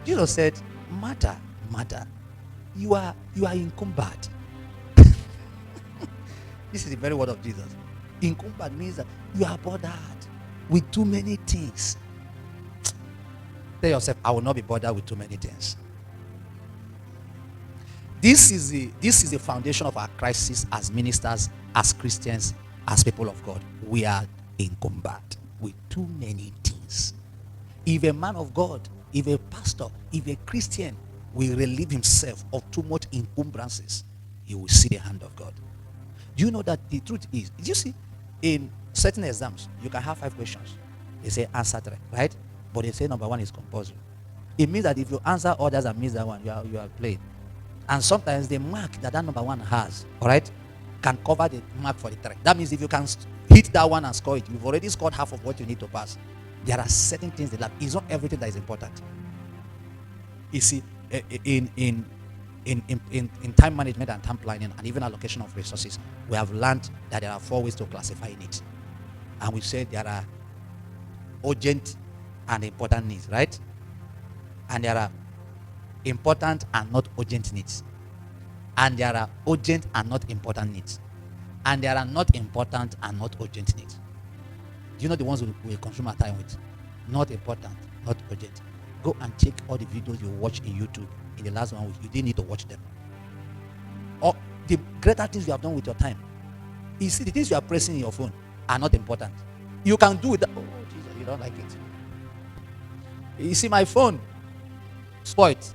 Jesus said, Martha, Martha, you are encumbered. This is the very word of Jesus. Encumbered means that you are bothered with too many things. Tell yourself, I will not be bothered with too many things. This is the foundation of our crisis as ministers, as Christians, as people of God. We are encumbered with too many things. If a man of God, if a pastor, if a Christian will relieve himself of too much encumbrances, he will see the hand of God. Do you know that the truth is, did you see, in certain exams, you can have 5 questions. They say answer 3, right? But they say number 1 is compulsory. It means that if you answer others and miss that one, you are playing. And sometimes the mark that number 1 has, all right, can cover the mark for the 3. That means if you can hit that one and score it, you've already scored half of what you need to pass. There are certain things that it's not everything that is important. You see, in time management and time planning and even allocation of resources, we have learned that there are 4 ways to classify it. And we said there are urgent and important needs, right? And there are important and not urgent needs. And there are urgent and not important needs. And there are not important and not urgent needs. Do you know the ones we consume our time with? Not important, not urgent. Go and check all the videos you watch in YouTube in the last 1 week. You didn't need to watch them. Or the greater things you have done with your time. You see, the things you are pressing in your phone are not important. You can do it. Oh, Jesus, you don't like it. You see, my phone spoiled,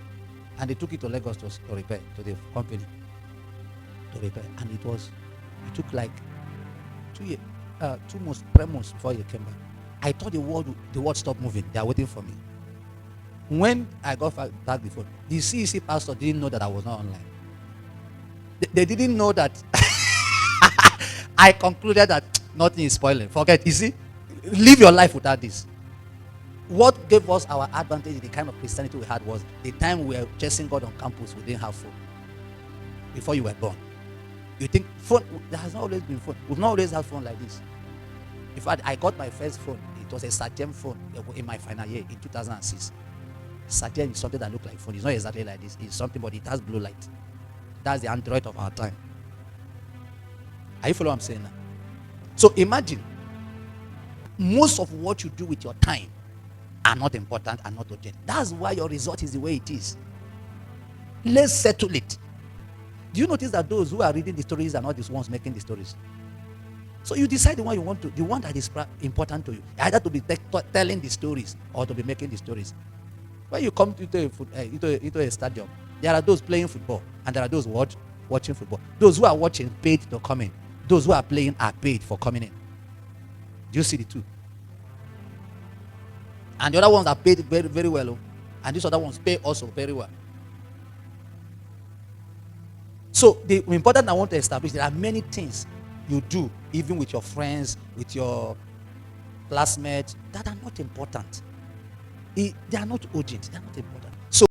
and they took it to Lagos to repair, to the company to repair, and it took like 2 years, 2 months, 3 months before it came back. I thought the world stopped moving. They are waiting for me. When I got back the phone, the CEC pastor didn't know that I was not online. They didn't know that I concluded that nothing is spoiling. Forget. You see, live your life without this. What gave us our advantage in the kind of Christianity we had was the time we were chasing God on campus, we didn't have phone. Before you were born. You think phone, there has not always been phone. We've not always had phone like this. In fact, I got my first phone. It was a Sagem phone in my final year in 2006. Sagem is something that looks like phone. It's not exactly like this. It's something, but it has blue light. That's the Android of our time. Are you following what I'm saying now? So imagine, most of what you do with your time are not important and not urgent. That's why your result is the way it is. Let's settle it. Do you notice that those who are reading the stories are not the ones making the stories? So you decide the one you want to, the one that is important to you. Either to be telling the stories or to be making the stories. When you come into a stadium, there are those playing football and there are those watching football. Those who are watching paid to come in. Those who are playing are paid for coming in. Do you see the two? And the other ones are paid very, very well. And these other ones pay also very well. So the important I want to establish, there are many things you do, even with your friends, with your classmates, that are not important. They are not urgent. They are not important.